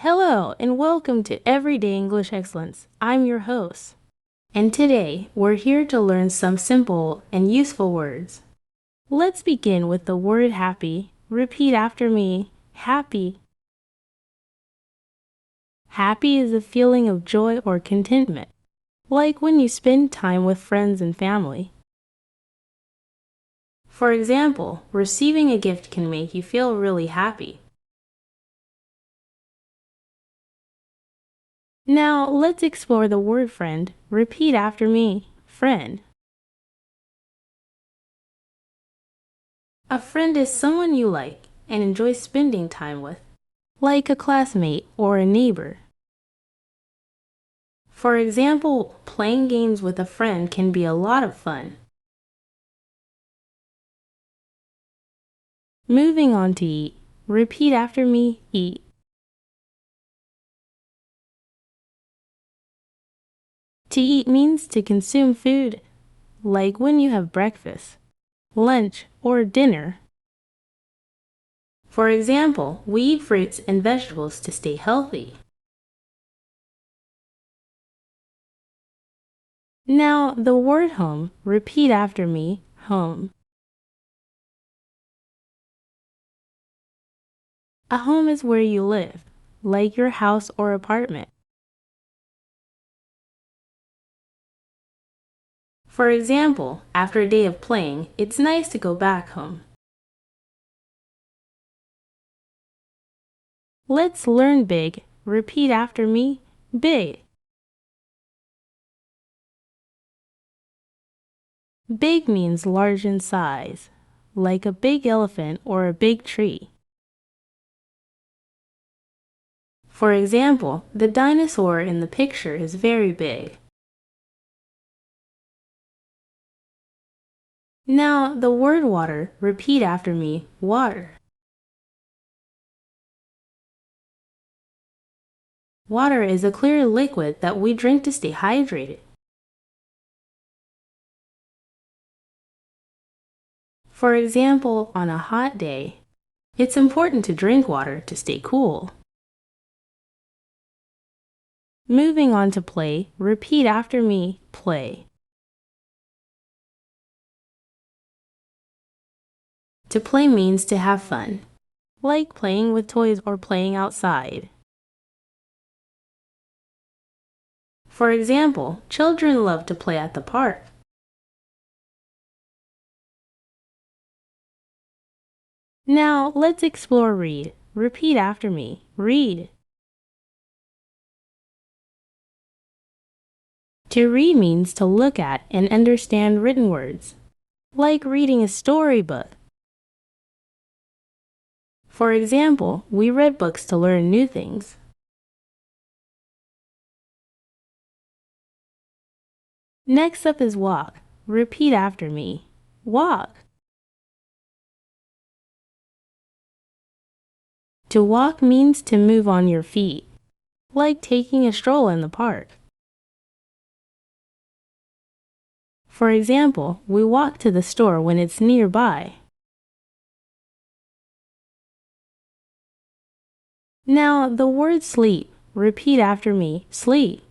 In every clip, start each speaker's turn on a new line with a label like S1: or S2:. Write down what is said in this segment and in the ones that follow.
S1: Hello, and welcome to Everyday English Excellence. I'm your host. And today, we're here to learn some simple and useful words. Let's begin with the word happy. Repeat after me. Happy. Happy is a feeling of joy or contentment, like when you spend time with friends and family. For example, receiving a gift can make you feel really happy. Now, let's explore the word friend. Repeat after me. Friend. A friend is someone you like and enjoy spending time with, like a classmate or a neighbor. For example, playing games with a friend can be a lot of fun. Moving on to eat. Repeat after me. Eat. To eat means to consume food, like when you have breakfast, lunch, or dinner. For example, we eat fruits and vegetables to stay healthy. Now, the word home. Repeat after me. Home. A home is where you live, like your house or apartment. For example, after a day of playing, it's nice to go back home. Let's learn big. Repeat after me. Big. Big means large in size, like a big elephant or a big tree. For example, the dinosaur in the picture is very big. Now, the word water. Repeat after me. Water. Water is a clear liquid that we drink to stay hydrated. For example, on a hot day, it's important to drink water to stay cool. Moving on to play. Repeat after me. Play. To play means to have fun, like playing with toys or playing outside. For example, children love to play at the park. Now, let's explore read. Repeat after me. Read. To read means to look at and understand written words, like reading a storybook. For example, we read books to learn new things. Next up is walk. Repeat after me. Walk. To walk means to move on your feet, like taking a stroll in the park. For example, we walk to the store when it's nearby. Now, the word sleep. Repeat after me. Sleep.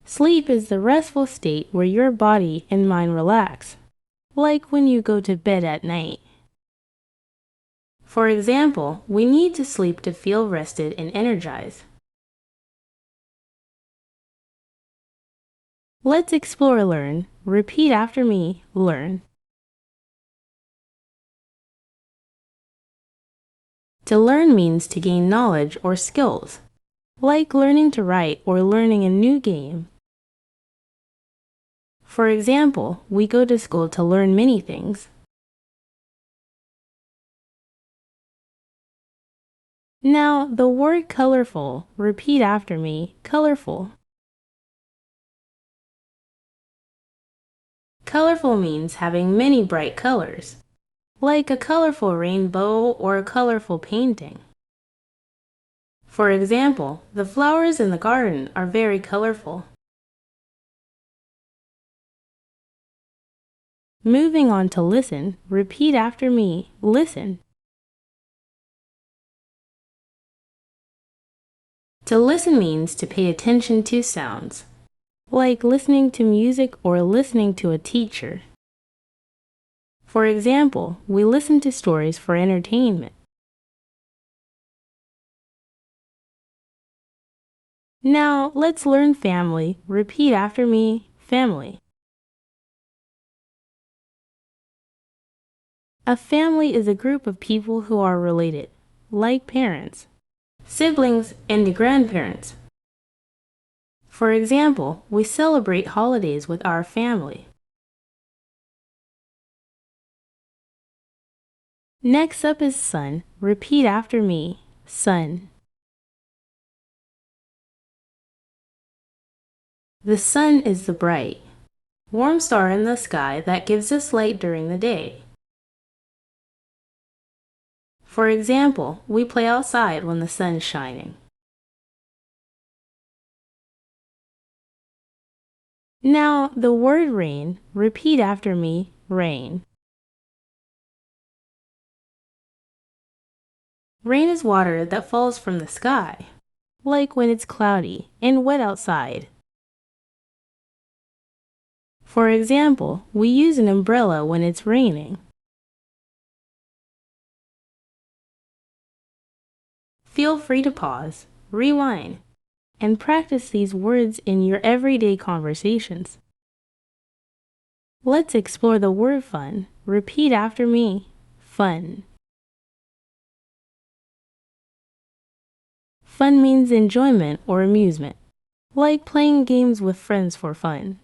S1: Sleep is the restful state where your body and mind relax, like when you go to bed at night. For example, we need to sleep to feel rested and energized. Let's explore learn. Repeat after me. Learn. To learn means to gain knowledge or skills, like learning to write or learning a new game. For example, we go to school to learn many things. Now, the word colorful. Repeat after me. Colorful. Colorful means having many bright colors, like a colorful rainbow or a colorful painting. For example, the flowers in the garden are very colorful. Moving on to listen. Repeat after me. Listen. To listen means to pay attention to sounds, like listening to music or listening to a teacher. For example, we listen to stories for entertainment. Now, let's learn family. Repeat after me, family. A family is a group of people who are related, like parents, siblings, and grandparents. For example, we celebrate holidays with our family. Next up is sun. Repeat after me, sun. The sun is the bright, warm star in the sky that gives us light during the day. For example, we play outside when the sun is shining. Now, the word rain. Repeat after me, rain. Rain is water that falls from the sky, like when it's cloudy and wet outside. For example, we use an umbrella when it's raining. Feel free to pause, rewind, and practice these words in your everyday conversations. Let's explore the word fun. Repeat after me, fun. Fun means enjoyment or amusement, like playing games with friends for fun.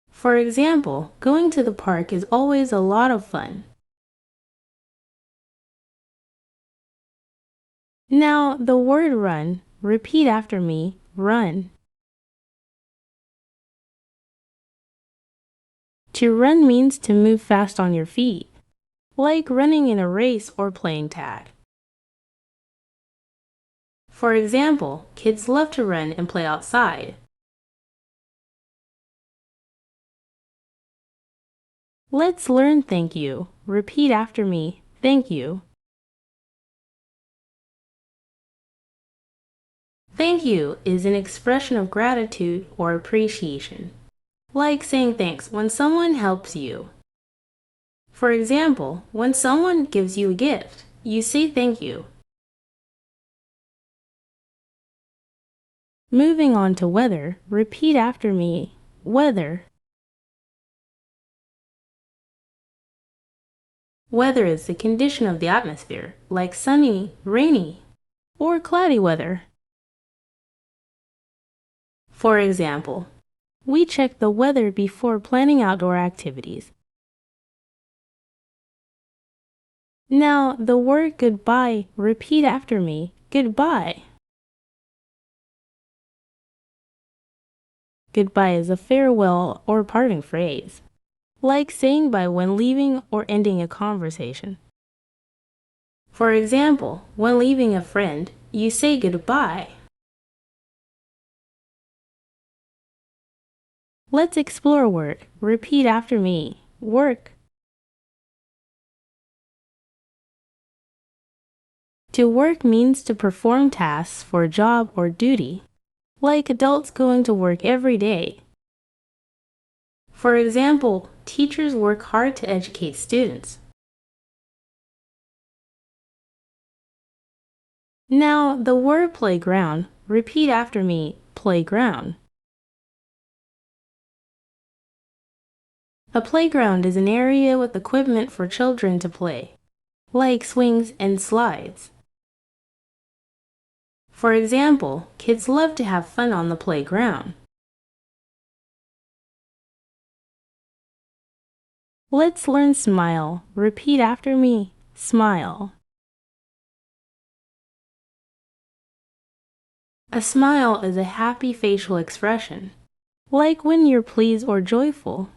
S1: For example, going to the park is always a lot of fun. Now, the word run. Repeat after me, run. To run means to move fast on your feet, like running in a race or playing tag. For example, kids love to run and play outside. Let's learn thank you. Repeat after me, thank you. Thank you is an expression of gratitude or appreciation, like saying thanks when someone helps you. For example, when someone gives you a gift, you say thank you. Moving on to weather, repeat after me, weather. Weather is the condition of the atmosphere, like sunny, rainy, or cloudy weather. For example, we check the weather before planning outdoor activities. Now, the word goodbye, repeat after me, goodbye. Goodbye is a farewell or parting phrase, like saying bye when leaving or ending a conversation. For example, when leaving a friend, you say goodbye. Let's explore work. Repeat after me, work. To work means to perform tasks for a job or duty, like adults going to work every day. For example, teachers work hard to educate students. Now, the word playground. Repeat after me, playground. A playground is an area with equipment for children to play, like swings and slides. For example, kids love to have fun on the playground. Let's learn smile. Repeat after me, smile. A smile is a happy facial expression, like when you're pleased or joyful.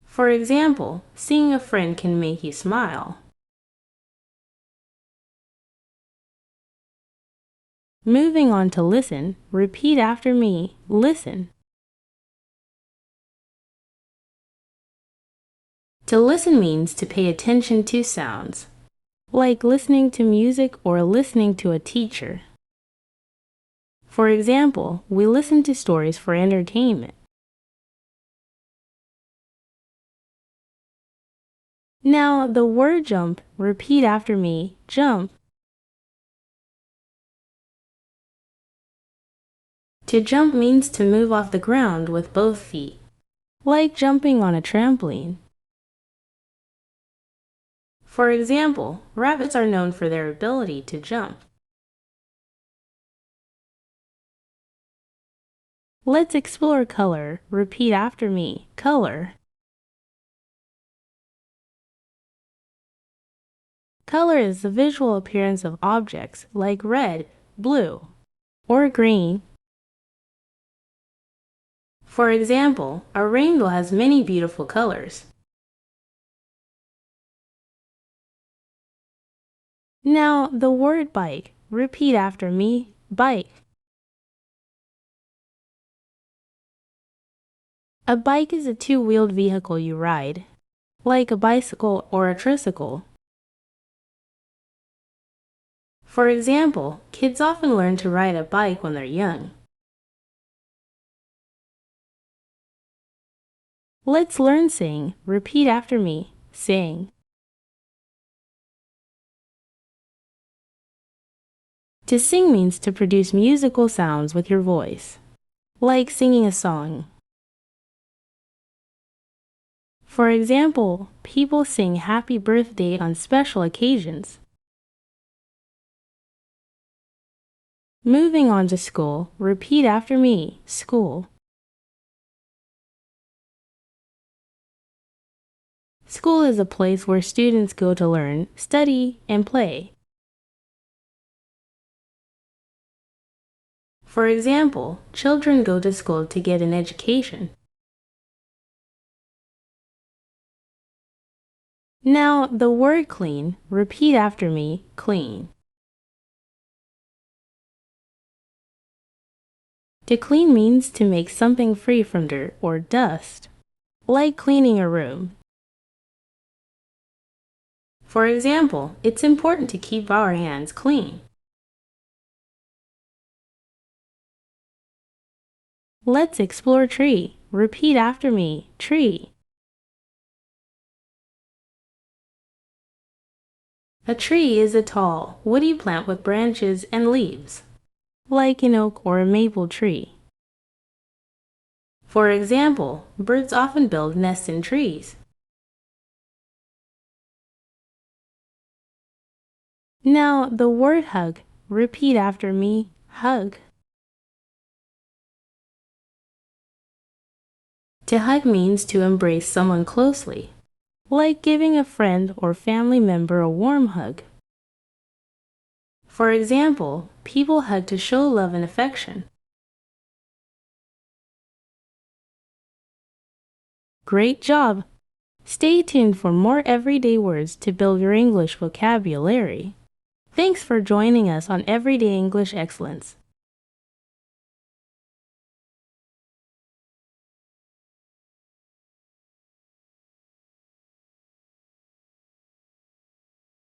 S1: For example, seeing a friend can make you smile. Moving on to listen, repeat after me, listen. To listen means to pay attention to sounds, like listening to music or listening to a teacher. For example, we listen to stories for entertainment. Now, the word jump, repeat after me, jump. To jump means to move off the ground with both feet, like jumping on a trampoline. For example, rabbits are known for their ability to jump. Let's explore color. Repeat after me, color. Color is the visual appearance of objects like red, blue, or green. For example, a rainbow has many beautiful colors. Now, the word bike. Repeat after me, bike. A bike is a two-wheeled vehicle you ride, like a bicycle or a tricycle. For example, kids often learn to ride a bike when they're young. Let's learn sing. Repeat after me, sing. To sing means to produce musical sounds with your voice, like singing a song. For example, people sing happy birthday on special occasions. Moving on to school, repeat after me, school. School is a place where students go to learn, study, and play. For example, children go to school to get an education. Now, the word clean, repeat after me, clean. To clean means to make something free from dirt or dust, like cleaning a room. For example, it's important to keep our hands clean. Let's explore tree. Repeat after me, tree. A tree is a tall, woody plant with branches and leaves, like an oak or a maple tree. For example, birds often build nests in trees. Now, the word hug. Repeat after me, hug. To hug means to embrace someone closely, like giving a friend or family member a warm hug. For example, people hug to show love and affection. Great job! Stay tuned for more everyday words to build your English vocabulary. Thanks for joining us on Everyday English Excellence.